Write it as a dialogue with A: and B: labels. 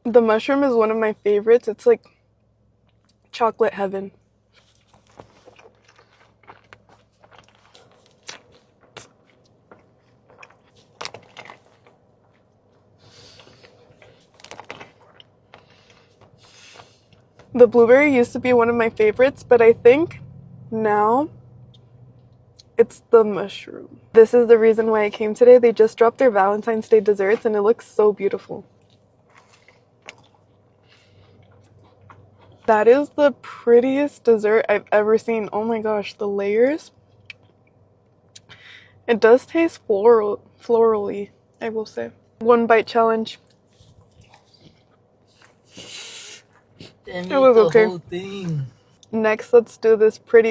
A: The mushroom is one of my favorites. It's like chocolate heaven. The blueberry used to be one of my favorites, but I think now it's the mushroom. This is the reason why I came today. They just dropped their Valentine's Day desserts and it looks so beautiful. That is the prettiest dessert I've ever seen. Oh my gosh, the layers. It does taste florally, I will say. One bite challenge.
B: Damn,
A: It was
B: the
A: okay.
B: whole thing.
A: Next, let's do this pretty